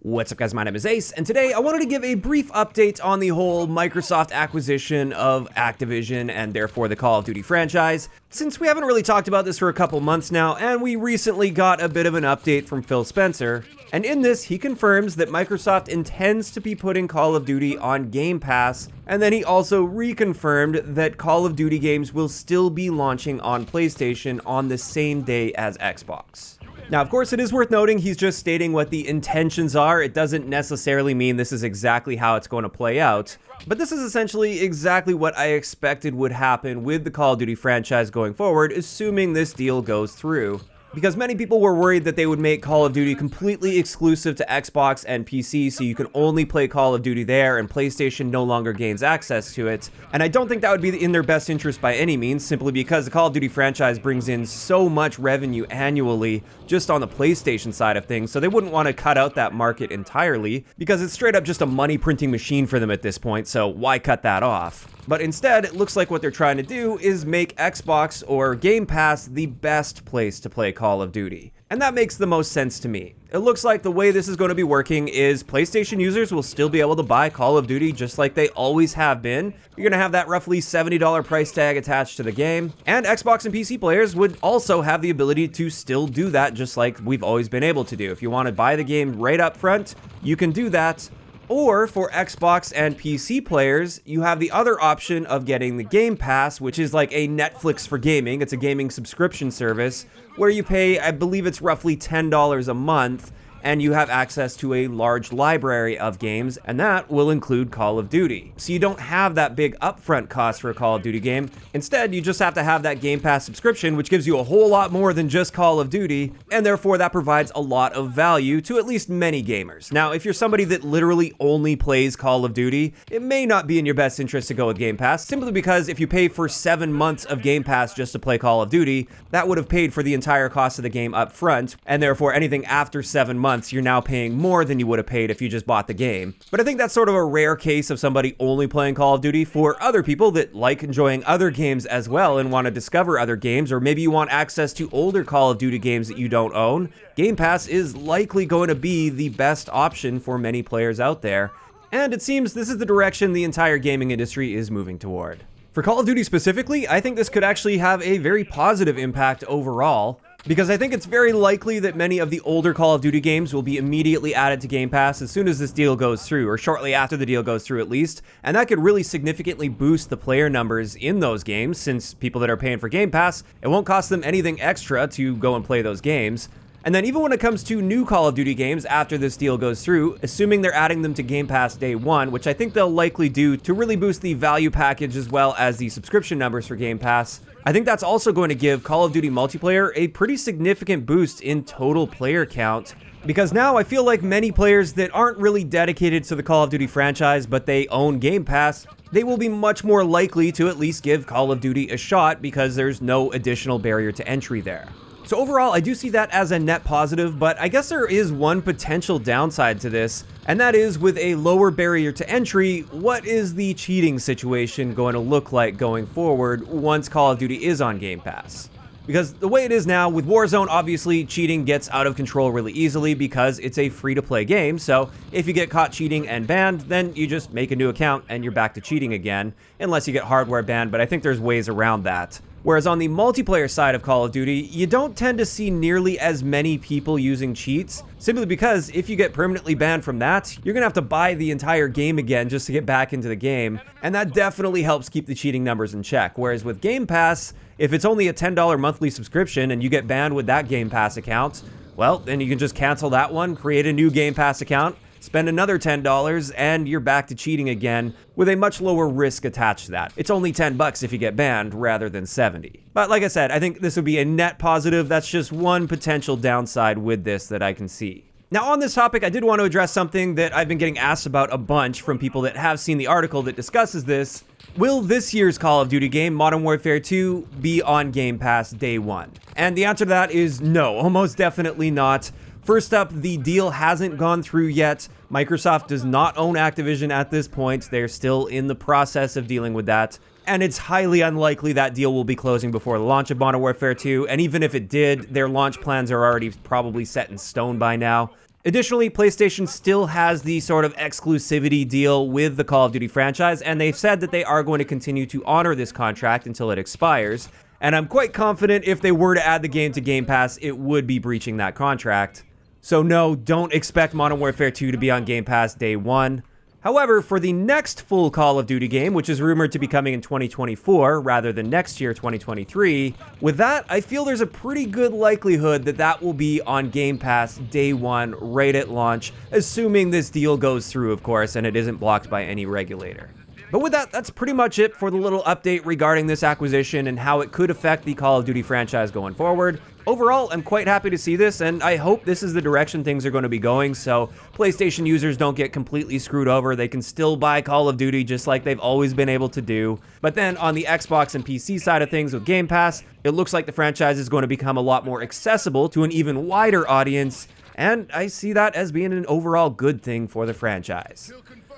What's up guys, my name is Ace, and today I wanted to give a brief update on the whole Microsoft acquisition of Activision and therefore the Call of Duty franchise, since we haven't really talked about this for a couple months now, and we recently got a bit of an update from Phil Spencer. And in this, he confirms that Microsoft intends to be putting Call of Duty on Game Pass, and then he also reconfirmed that Call of Duty games will still be launching on PlayStation on the same day as Xbox. Now, of course, it is worth noting he's just stating what the intentions are. It doesn't necessarily mean this is exactly how it's going to play out. But this is essentially exactly what I expected would happen with the Call of Duty franchise going forward, assuming this deal goes through. Because many people were worried that they would make Call of Duty completely exclusive to Xbox and PC, so you can only play Call of Duty there and PlayStation no longer gains access to it. And I don't think that would be in their best interest by any means, simply because the Call of Duty franchise brings in so much revenue annually just on the PlayStation side of things, so they wouldn't want to cut out that market entirely, because it's straight up just a money printing machine for them at this point, so why cut that off? But instead, it looks like what they're trying to do is make Xbox or Game Pass the best place to play Call of Duty. And that makes the most sense to me. It looks like the way this is going to be working is PlayStation users will still be able to buy Call of Duty just like they always have been. You're going to have that roughly $70 price tag attached to the game. And Xbox and PC players would also have the ability to still do that just like we've always been able to do. If you want to buy the game right up front, you can do that. Or for Xbox and PC players, you have the other option of getting the Game Pass, which is like a Netflix for gaming. It's a gaming subscription service where you pay, I believe it's roughly $10 a month, and you have access to a large library of games, and that will include Call of Duty. So you don't have that big upfront cost for a Call of Duty game. Instead, you just have to have that Game Pass subscription, which gives you a whole lot more than just Call of Duty, and therefore that provides a lot of value to at least many gamers. Now, if you're somebody that literally only plays Call of Duty, it may not be in your best interest to go with Game Pass, simply because if you pay for 7 months of Game Pass just to play Call of Duty, that would have paid for the entire cost of the game up front, and therefore anything after 7 months, you're now paying more than you would have paid if you just bought the game. But I think that's sort of a rare case of somebody only playing Call of Duty. For other people that like enjoying other games as well and want to discover other games, or maybe you want access to older Call of Duty games that you don't own, Game Pass is likely going to be the best option for many players out there. And it seems this is the direction the entire gaming industry is moving toward. For Call of Duty specifically, I think this could actually have a very positive impact overall, because I think it's very likely that many of the older Call of Duty games will be immediately added to Game Pass as soon as this deal goes through, or shortly after the deal goes through at least, and that could really significantly boost the player numbers in those games, since people that are paying for Game Pass, it won't cost them anything extra to go and play those games. And then even when it comes to new Call of Duty games after this deal goes through, assuming they're adding them to Game Pass day one, which I think they'll likely do to really boost the value package as well as the subscription numbers for Game Pass, I think that's also going to give Call of Duty multiplayer a pretty significant boost in total player count. Because now I feel like many players that aren't really dedicated to the Call of Duty franchise, but they own Game Pass, they will be much more likely to at least give Call of Duty a shot because there's no additional barrier to entry there. So overall, I do see that as a net positive, but I guess there is one potential downside to this, and that is with a lower barrier to entry, what is the cheating situation going to look like going forward once Call of Duty is on Game Pass? Because the way it is now, with Warzone, obviously cheating gets out of control really easily because it's a free-to-play game, so if you get caught cheating and banned, then you just make a new account and you're back to cheating again, unless you get hardware banned, but I think there's ways around that. Whereas on the multiplayer side of Call of Duty, you don't tend to see nearly as many people using cheats, simply because if you get permanently banned from that, you're gonna have to buy the entire game again just to get back into the game, and that definitely helps keep the cheating numbers in check. Whereas with Game Pass, if it's only a $10 monthly subscription and you get banned with that Game Pass account, well, then you can just cancel that one, create a new Game Pass account, spend another $10, and you're back to cheating again with a much lower risk attached to that. It's only $10 if you get banned rather than 70. But like I said, I think this would be a net positive. That's just one potential downside with this that I can see. Now on this topic, I did want to address something that I've been getting asked about a bunch from people that have seen the article that discusses this. Will this year's Call of Duty game, Modern Warfare 2, be on Game Pass day one? And the answer to that is no, almost definitely not. First up, the deal hasn't gone through yet. Microsoft does not own Activision at this point. They're still in the process of dealing with that. And it's highly unlikely that deal will be closing before the launch of Modern Warfare 2. And even if it did, their launch plans are already probably set in stone by now. Additionally, PlayStation still has the sort of exclusivity deal with the Call of Duty franchise, and they've said that they are going to continue to honor this contract until it expires. And I'm quite confident if they were to add the game to Game Pass, it would be breaching that contract. So no, don't expect Modern Warfare 2 to be on Game Pass day one. However, for the next full Call of Duty game, which is rumored to be coming in 2024 rather than next year, 2023, with that, I feel there's a pretty good likelihood that that will be on Game Pass day one, right at launch, assuming this deal goes through, of course, and it isn't blocked by any regulator. But with that, that's pretty much it for the little update regarding this acquisition and how it could affect the Call of Duty franchise going forward. Overall, I'm quite happy to see this, and I hope this is the direction things are going to be going, so PlayStation users don't get completely screwed over. They can still buy Call of Duty just like they've always been able to do. But then on the Xbox and PC side of things with Game Pass, it looks like the franchise is going to become a lot more accessible to an even wider audience, and I see that as being an overall good thing for the franchise.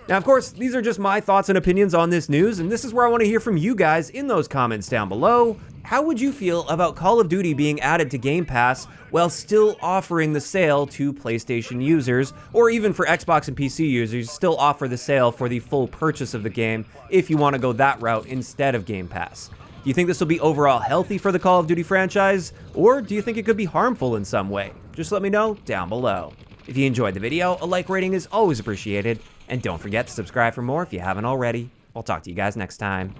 Now, of course, these are just my thoughts and opinions on this news, and this is where I want to hear from you guys in those comments down below. How would you feel about Call of Duty being added to Game Pass while still offering the sale to PlayStation users, or even for Xbox and PC users, still offer the sale for the full purchase of the game if you want to go that route instead of Game Pass? Do you think this will be overall healthy for the Call of Duty franchise, or do you think it could be harmful in some way? Just let me know down below. If you enjoyed the video, a like rating is always appreciated, and don't forget to subscribe for more if you haven't already. I'll talk to you guys next time.